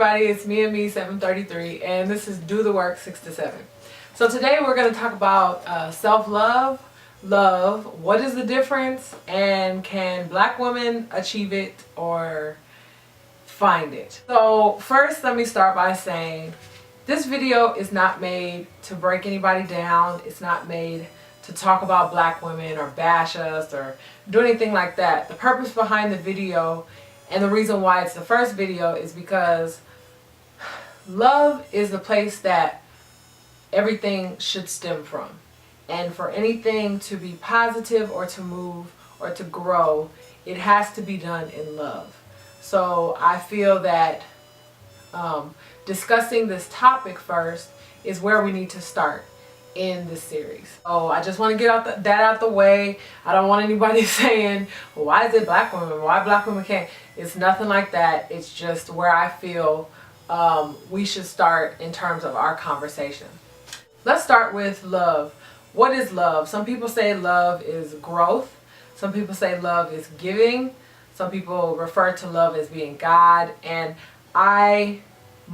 everybody, it's MiaMor 733 and this is Do the Work 6 to 7. So today we're going to talk about self-love, love, what is the difference, and can black women achieve it or find it. So first let me start by saying this video is not made to break anybody down. It's not made to talk about black women or bash us or do anything like that. The purpose behind the video and the reason why it's the first video is because love is the place that everything should stem from. And for anything to be positive or to move or to grow, it has to be done in love. So I feel that discussing this topic first is where we need to start in this series. So I just want to get that out the way. I don't want anybody saying, well, why is it black women? Why black women can't? It's nothing like that. It's just where I feel we should start in terms of our conversation. Let's start with love. What is love? Some people say love is growth. Some people say love is giving. Some people refer to love as being God. And my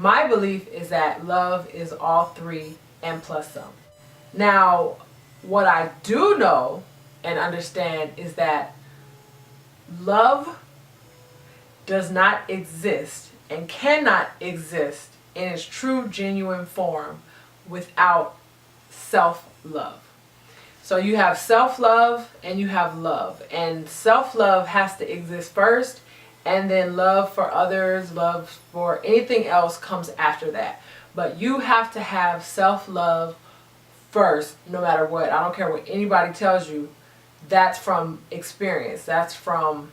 belief is that love is all three and plus some. Now, what I do know and understand is that love does not exist and cannot exist in its true, genuine form without self-love. So you have self-love and you have love. And self-love has to exist first, and then love for others, love for anything else comes after that. But you have to have self-love first, no matter what. I don't care what anybody tells you. That's from experience. That's from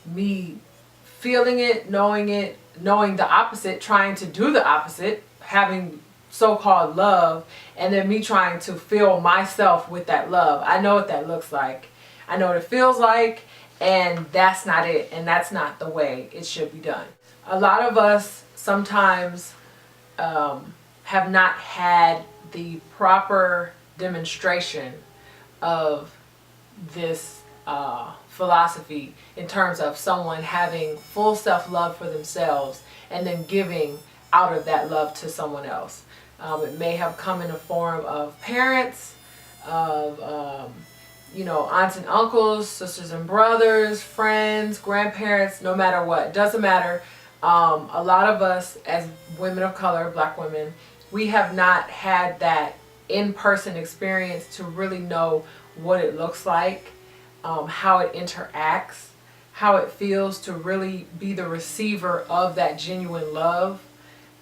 me feeling it, knowing the opposite, trying to do the opposite, having so-called love, and then me trying to fill myself with that love. I know what that looks like. I know what it feels like, and that's not it, and that's not the way it should be done. A lot of us sometimes have not had the proper demonstration of this philosophy in terms of someone having full self-love for themselves and then giving out of that love to someone else. It may have come in the form of parents, of aunts and uncles, sisters and brothers, friends, grandparents, no matter what. It doesn't matter. A lot of us as women of color, black women, we have not had that in-person experience to really know what it looks like, how it interacts, how it feels to really be the receiver of that genuine love.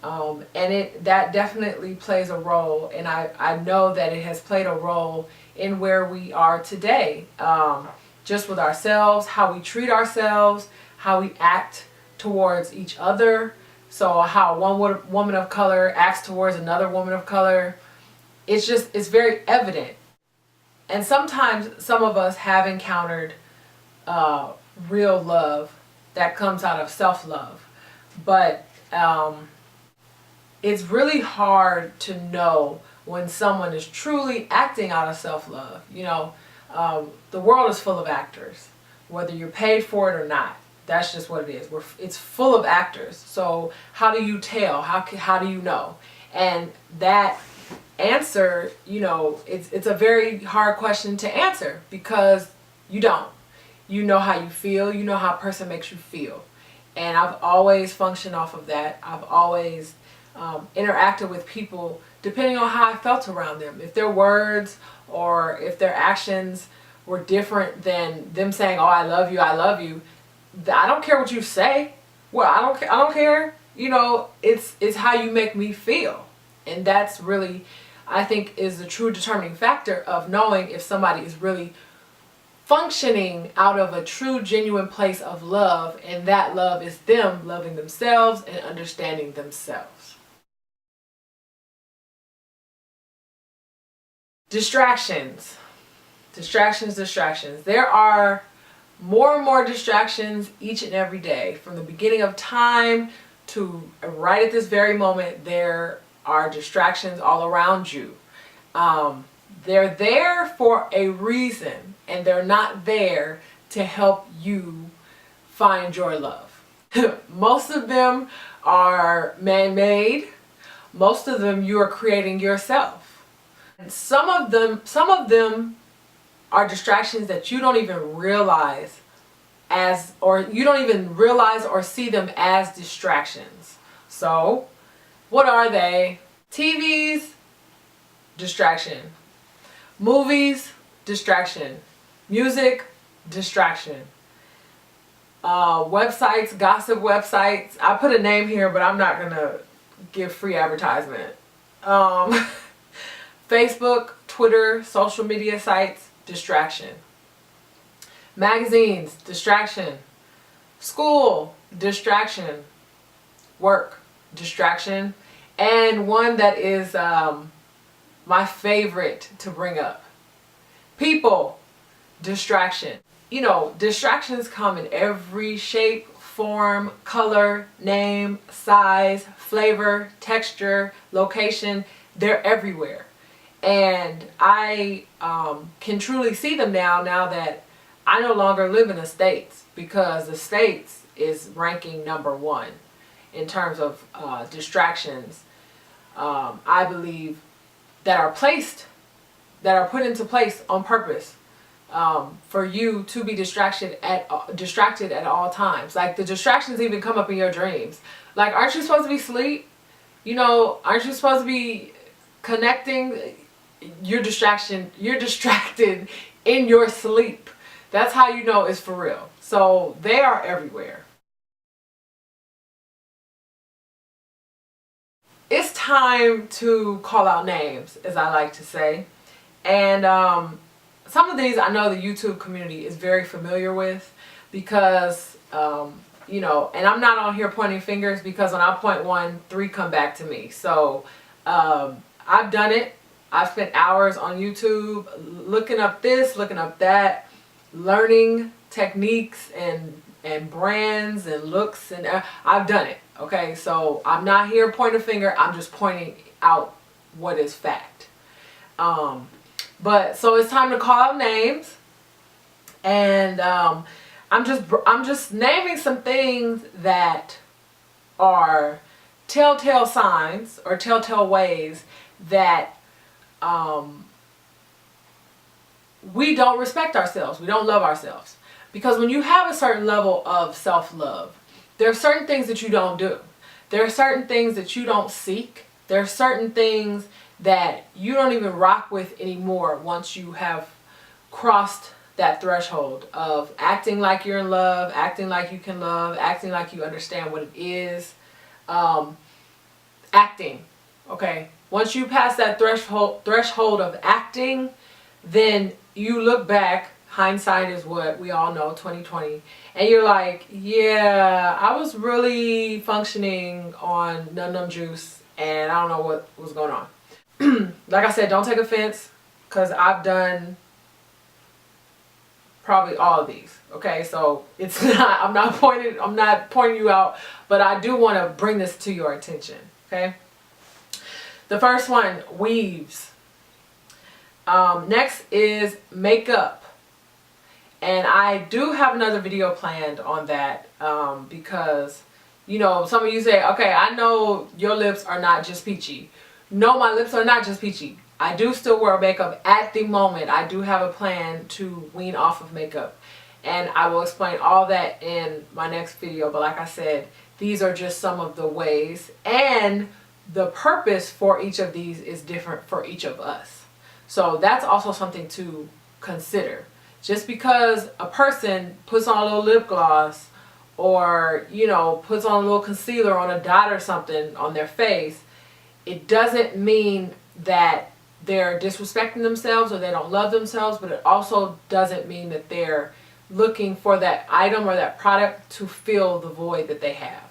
And that definitely plays a role, and I know that it has played a role in where we are today, just with ourselves, how we treat ourselves, how we act towards each other. So how one woman of color acts towards another woman of color, it's very evident. And sometimes some of us have encountered real love that comes out of self-love, but it's really hard to know when someone is truly acting out of self-love. The world is full of actors, whether you're paid for it or not. That's just what it is. It's full of actors. So how do you tell? How do you know? And that answer, it's a very hard question to answer because you don't. You know how you feel. You know how a person makes you feel. And I've always functioned off of that. I've always interacted with people depending on how I felt around them. If their words or if their actions were different than them saying, oh, I love you, I don't care what you say. Well, I don't care. It's how you make me feel. And that's really, I think, is the true determining factor of knowing if somebody is really functioning out of a true, genuine place of love, and that love is them loving themselves and understanding themselves. Distractions. There are more and more distractions each and every day. From the beginning of time to right at this very moment, there are distractions all around you. They're there for a reason, and they're not there to help you find your love. Most of them are man-made. Most of them you are creating yourself. And some of them are distractions that you don't even realize or see them as distractions. So, what are they? TVs, distraction. Movies, distraction. Music, distraction. Websites, gossip websites. I put a name here, but I'm not gonna give free advertisement. Facebook, Twitter, social media sites, distraction. Magazines, distraction. School, distraction. Work, distraction. And one that is my favorite to bring up. People, distraction. You know, distractions come in every shape, form, color, name, size, flavor, texture, location. They're everywhere. And I can truly see them now that I no longer live in the States, because the States is ranking #1 in terms of distractions. I believe that are put into place on purpose for you to be distracted at all times. Like, the distractions even come up in your dreams. Like, aren't you supposed to be asleep? You know, aren't you supposed to be connecting? You're distracted in your sleep. That's how you know it's for real. So they are everywhere. It's time to call out names, as I like to say. And some of these I know the YouTube community is very familiar with, because, you know, and I'm not on here pointing fingers, because when I point one, 3 come back to me. So I've done it. I've spent hours on YouTube looking up this, looking up that, learning techniques and brands and looks, and I've done it. Okay, so I'm not here pointing a finger. I'm just pointing out what is fact. But so it's time to call out names, and I'm just naming some things that are telltale signs or telltale ways that we don't respect ourselves. We don't love ourselves. Because when you have a certain level of self-love, there are certain things that you don't do. There are certain things that you don't seek. There are certain things that you don't even rock with anymore once you have crossed that threshold of acting like you're in love, acting like you can love, acting like you understand what it is. Acting, okay? Once you pass that threshold of acting, then you look back. Hindsight is what we all know, 2020, and you're like, yeah, I was really functioning on num juice, and I don't know what was going on. Like I said, don't take offense, because I've done probably all of these. Okay, so it's not, I'm not pointing you out, but I do want to bring this to your attention. Okay, the first one, weaves. Next is makeup. And I do have another video planned on that, because, you know, some of you say, okay, I know your lips are not just peachy. No, my lips are not just peachy. I do still wear makeup at the moment. I do have a plan to wean off of makeup, and I will explain all that in my next video. But like I said, these are just some of the ways, and the purpose for each of these is different for each of us. So that's also something to consider. Just because a person puts on a little lip gloss, or, you know, puts on a little concealer on a dot or something on their face, it doesn't mean that they're disrespecting themselves or they don't love themselves, but it also doesn't mean that they're looking for that item or that product to fill the void that they have.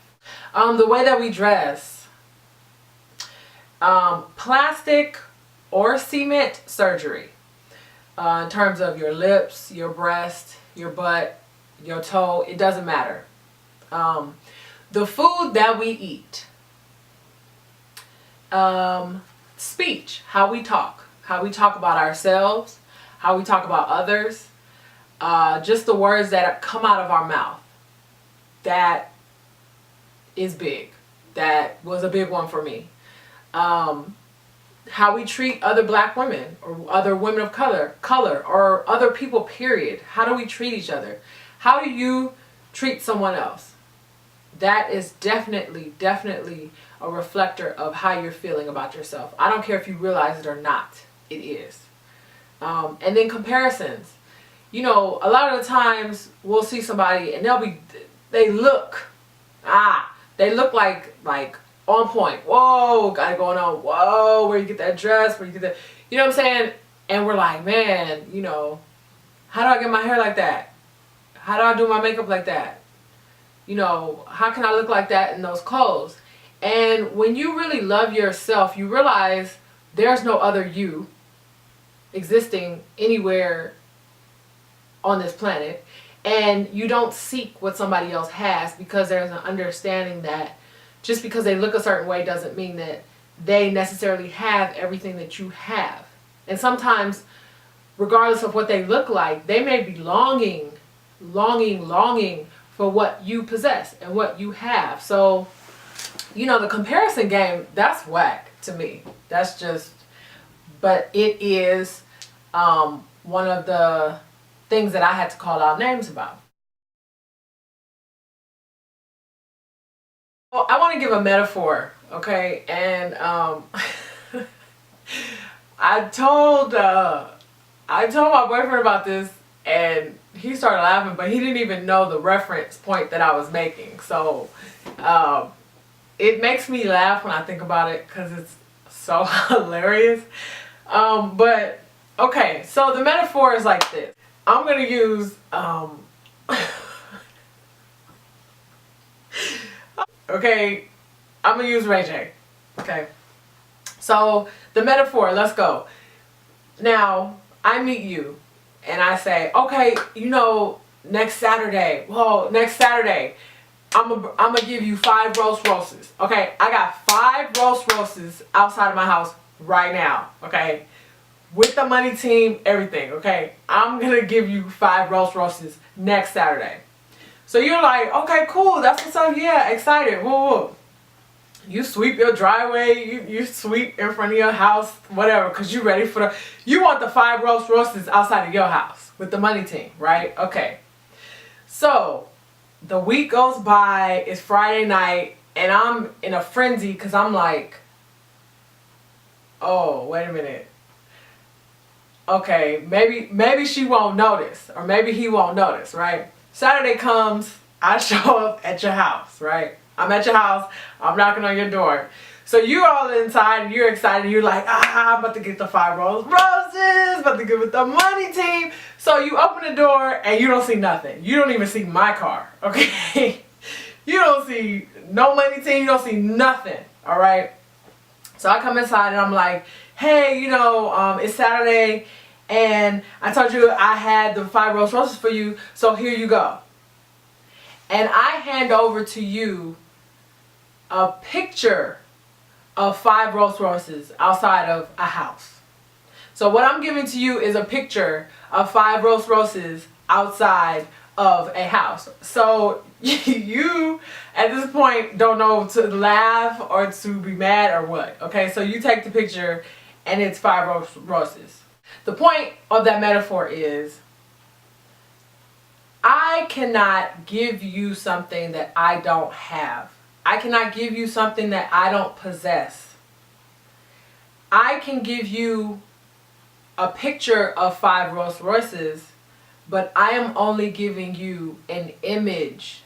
The way that we dress. Plastic or cement surgery. In terms of your lips, your breast, your butt, your toe, it doesn't matter. The food that we eat. Speech, how we talk about ourselves, how we talk about others, just the words that come out of our mouth. That is big. that was a big one for me. How we treat other black women or other women of color, or other people, period. How do we treat each other? How do you treat someone else? That is definitely a reflector of how you're feeling about yourself. I don't care if you realize it or not. It is. And then comparisons. You know, a lot of the times we'll see somebody and they look like on point. Whoa, got it going on. Whoa, where you get that dress, where you get that, you know what I'm saying? And we're like, man, you know, how do I get my hair like that? How do I do my makeup like that? You know, how can I look like that in those clothes? And when you really love yourself, you realize there's no other you existing anywhere on this planet. And you don't seek what somebody else has, because there's an understanding that just because they look a certain way doesn't mean that they necessarily have everything that you have. And sometimes, regardless of what they look like, they may be longing for what you possess and what you have. So, you know, the comparison game, that's whack to me. That's just, but it is one of the things that I had to call out names about. Well, I want to give a metaphor, okay? And I told my boyfriend about this, and he started laughing, but he didn't even know the reference point that I was making. So it makes me laugh when I think about it, because it's so hilarious. But okay, so the metaphor is like this. I'm gonna use okay, I'm gonna use Ray J. Okay, so the metaphor, let's go. Now I meet you and I say, okay, you know, next Saturday, I'm gonna give you 5 roasts. Okay, I got 5 roasts outside of my house right now. Okay, with the money team, everything. Okay, I'm gonna give you 5 roasts next Saturday. So you're like, okay, cool, that's what's up. Yeah, excited. Whoa. You sweep your driveway, you sweep in front of your house, whatever, because you're ready for you want the 5 roasts outside of your house with the money team, right? Okay. So the week goes by, it's Friday night, and I'm in a frenzy because I'm like, oh, wait a minute. Okay, maybe she won't notice, or maybe he won't notice, right? Saturday comes, I show up at your house, right? I'm at your house, I'm knocking on your door. So you're all inside and you're excited, you're like, I'm about to get the 5 roses, about to get with the money team. So you open the door and you don't see nothing. You don't even see my car, okay? You don't see no money team, you don't see nothing, all right? So I come inside and I'm like, hey, you know, it's Saturday and I told you I had the 5 roses for you, so here you go. And I hand over to you a picture of 5 roses outside of a house. So what I'm giving to you is a picture of 5 roses outside of a house. So you at this point don't know to laugh or to be mad or what. Okay, so you take the picture and it's 5 roses. The point of that metaphor is, I cannot give you something that I don't have. I cannot give you something that I don't possess. I can give you a picture of 5 Rolls Royces, but I am only giving you an image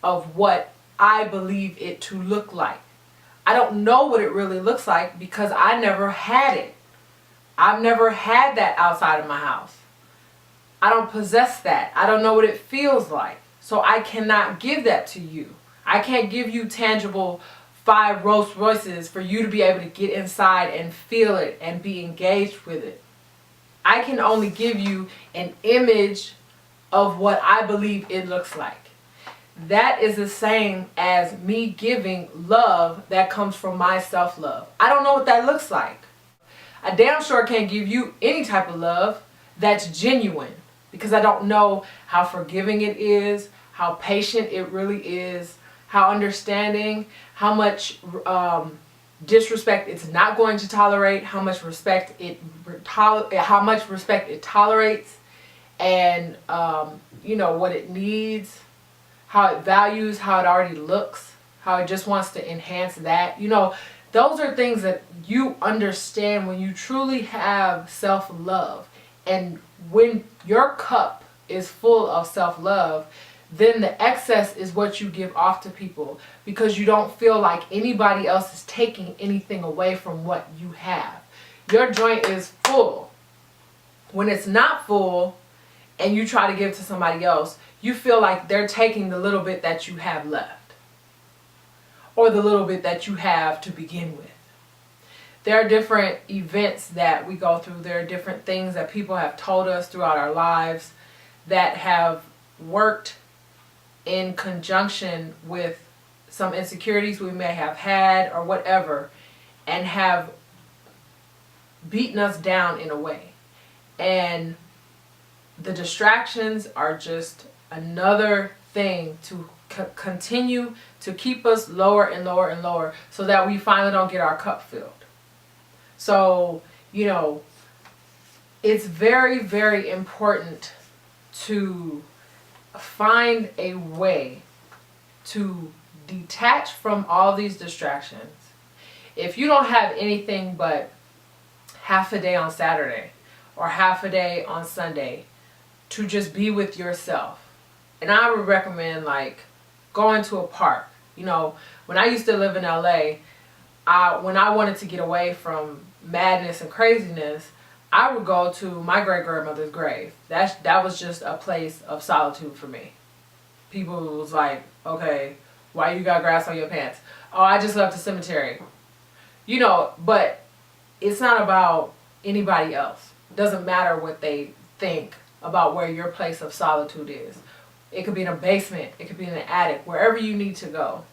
of what I believe it to look like. I don't know what it really looks like because I never had it. I've never had that outside of my house. I don't possess that. I don't know what it feels like. So I cannot give that to you. I can't give you tangible 5 Rolls Royces for you to be able to get inside and feel it and be engaged with it. I can only give you an image of what I believe it looks like. That is the same as me giving love that comes from my self-love. I don't know what that looks like. I damn sure can't give you any type of love that's genuine because I don't know how forgiving it is, how patient it really is, how understanding, how much disrespect it's not going to tolerate, how much respect it tolerates, and you know, what it needs, how it values, how it already looks, how it just wants to enhance that. You know, those are things that you understand when you truly have self-love. And when your cup is full of self-love, then the excess is what you give off to people, because you don't feel like anybody else is taking anything away from what you have. Your joint is full. When it's not full and you try to give to somebody else, you feel like they're taking the little bit that you have left, or the little bit that you have to begin with. There are different events that we go through. There are different things that people have told us throughout our lives that have worked in conjunction with some insecurities we may have had or whatever, and have beaten us down in a way. And the distractions are just another thing to continue to keep us lower and lower and lower, so that we finally don't get our cup filled. So, you know, it's very, very important to find a way to detach from all these distractions. If you don't have anything but half a day on Saturday or half a day on Sunday to just be with yourself, and I would recommend like going to a park. You know, when I used to live in LA, when I wanted to get away from madness and craziness, I would go to my great-grandmother's grave. That was just a place of solitude for me. People was like, okay, why you got grass on your pants? Oh, I just left the cemetery. You know, but it's not about anybody else. It doesn't matter what they think about where your place of solitude is. It could be in a basement. It could be in an attic. Wherever you need to go.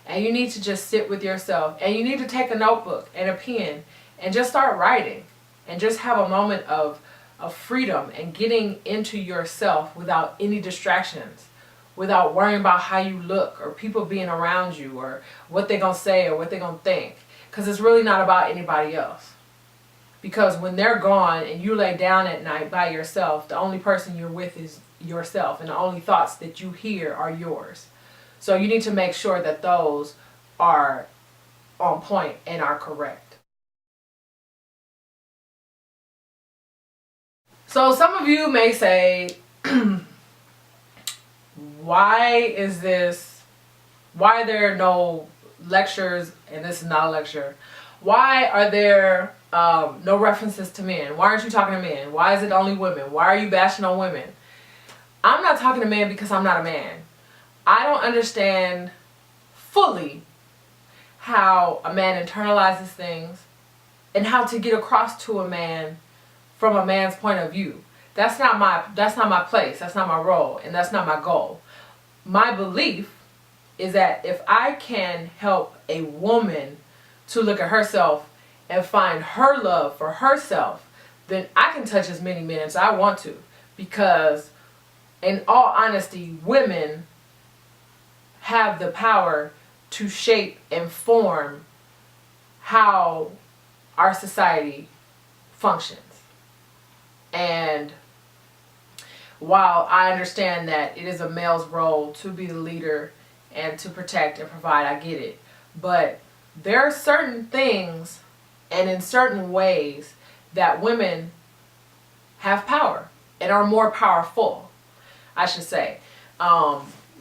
And you need to just sit with yourself. And you need to take a notebook and a pen and just start writing. And just have a moment of freedom and getting into yourself without any distractions. Without worrying about how you look or people being around you or what they're going to say or what they're going to think. Because it's really not about anybody else. Because when they're gone and you lay down at night by yourself, the only person you're with is yourself. And the only thoughts that you hear are yours. So you need to make sure that those are on point and are correct. So some of you may say, why are there no lectures, and this is not a lecture, why are there no references to men? Why aren't you talking to men? Why is it only women? Why are you bashing on women? I'm not talking to men because I'm not a man. I don't understand fully how a man internalizes things and how to get across to a man from a man's point of view. That's not my place. That's not my role, and that's not my goal. My belief is that if I can help a woman to look at herself and find her love for herself, then I can touch as many men as I want to. Because in all honesty, women have the power to shape and form how our society functions. And while I understand that it is a male's role to be the leader and to protect and provide, I get it. But there are certain things and in certain ways that women have power and are more powerful, I should say.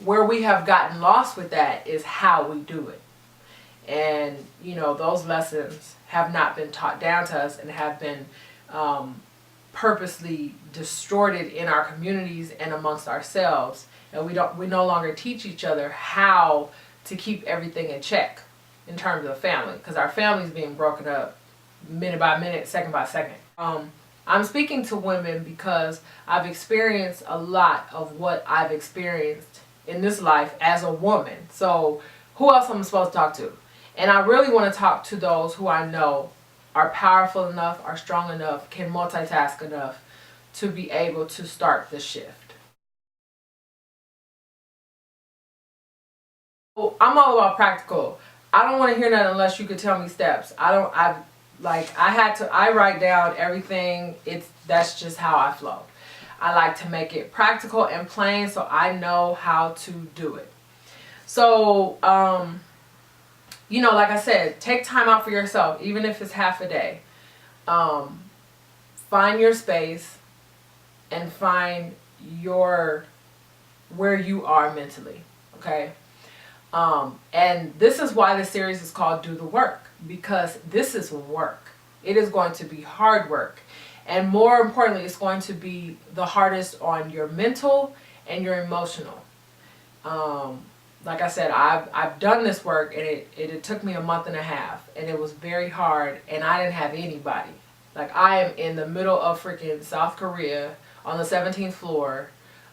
Where we have gotten lost with that is how we do it. And, you know, those lessons have not been taught down to us and have been purposely distorted in our communities and amongst ourselves. And we no longer teach each other how to keep everything in check in terms of family, because our family is being broken up minute by minute, second by second. I'm speaking to women because I've experienced a lot of what I've experienced in this life as a woman. So who else am I supposed to talk to? And I really want to talk to those who I know are powerful enough, are strong enough, can multitask enough to be able to start the shift. I'm all about practical. I don't want to hear that unless you could tell me steps. I write down everything. That's just how I flow. I like to make it practical and plain so I know how to do it. So, you know, like I said, take time out for yourself, even if it's half a day. Find your space and find where you are mentally, okay? And this is why the series is called Do the Work, because this is work. It is going to be hard work. And more importantly, it's going to be the hardest on your mental and your emotional. Like I said, I've done this work, and it took me a month and a half, and it was very hard, and I didn't have anybody. Like, I am in the middle of freaking South Korea on the 17th floor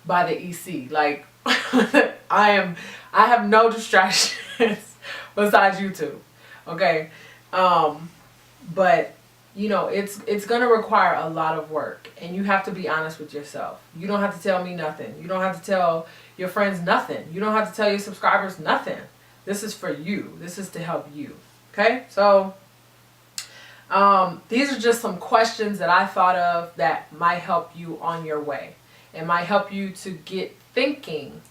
by the EC. Like, I have no distractions besides YouTube. Okay. But you know, it's going to require a lot of work, and you have to be honest with yourself. You don't have to tell me nothing. You don't have to tell your friends nothing. You don't have to tell your subscribers nothing. This is for you. This is to help you. Okay? So, these are just some questions that I thought of that might help you on your way, and might help you to get thinking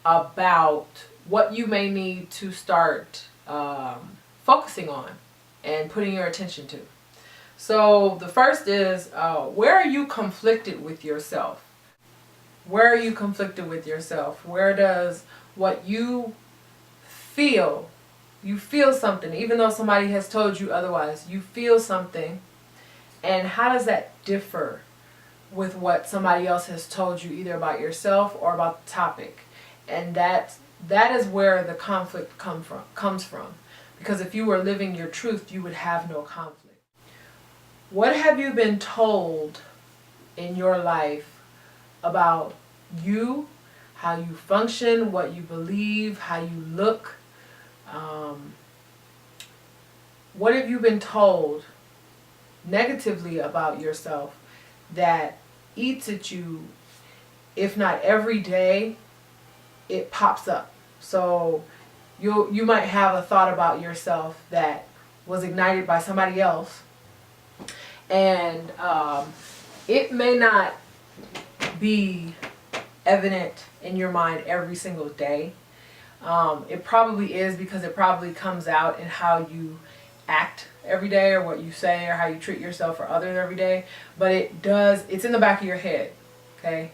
about what you may need to start focusing on and putting your attention to. So the first is, where are you conflicted with yourself? Where are you conflicted with yourself? Where does what you feel something, even though somebody has told you otherwise, you feel something, and how does that differ with what somebody else has told you, either about yourself or about the topic? And that is where the conflict comes from. Because if you were living your truth, you would have no conflict. What have you been told in your life about you, how you function, what you believe, how you look? What have you been told negatively about yourself that eats at you, if not every day, it pops up? So you might have a thought about yourself that was ignited by somebody else, and it may not be evident in your mind every single day. It probably is, because it probably comes out in how you act every day, or what you say, or how you treat yourself or others every day. But it's in the back of your head. Okay?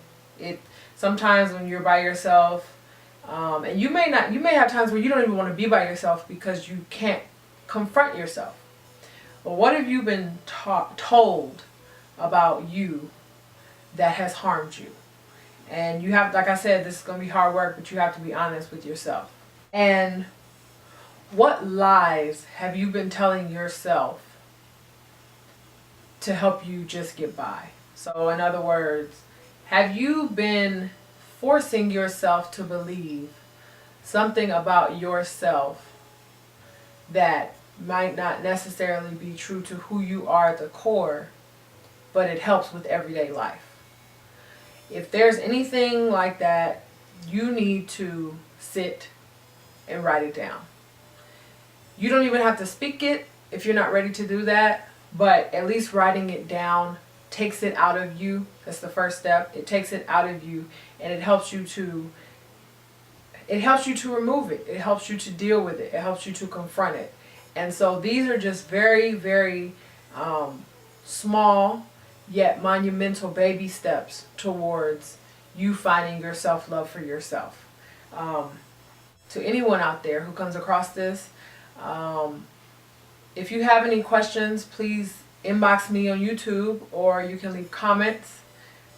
Sometimes when you're by yourself, and you may have times where you don't even want to be by yourself because you can't confront yourself. But what have you been told about you that has harmed you? And you have, like I said, this is going to be hard work, but you have to be honest with yourself. And what lies have you been telling yourself to help you just get by? So in other words, have you been forcing yourself to believe something about yourself that might not necessarily be true to who you are at the core, but it helps with everyday life? If there's anything like that, you need to sit and write it down. You don't even have to speak it if you're not ready to do that, but at least writing it down takes it out of you. That's the first step. It takes it out of you, and it helps you to remove it. It helps you to deal with it. It helps you to confront it. And so these are just very, very small yet monumental baby steps towards you finding your self-love for yourself. To anyone out there who comes across this, if you have any questions, please inbox me on YouTube, or you can leave comments.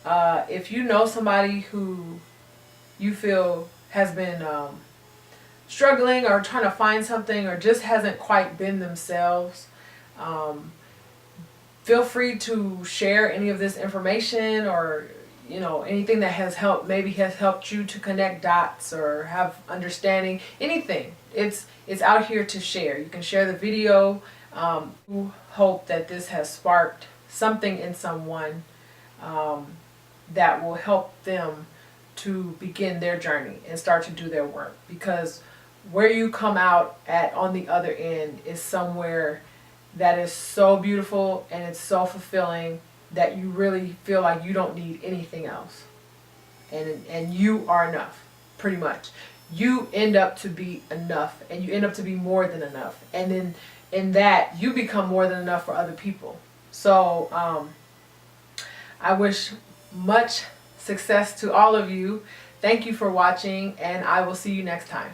If you know somebody who you feel has been struggling or trying to find something, or just hasn't quite been themselves, feel free to share any of this information, or anything that has helped you to connect dots or have understanding. Anything, it's out here to share. You can share the video. Hope that this has sparked something in someone that will help them to begin their journey and start to do their work, because where you come out at on the other end is somewhere that is so beautiful and it's so fulfilling that you really feel like you don't need anything else. And you are enough, pretty much. You end up to be enough, and you end up to be more than enough. And then in that, you become more than enough for other people. So I wish much success to all of you. Thank you for watching, and I will see you next time.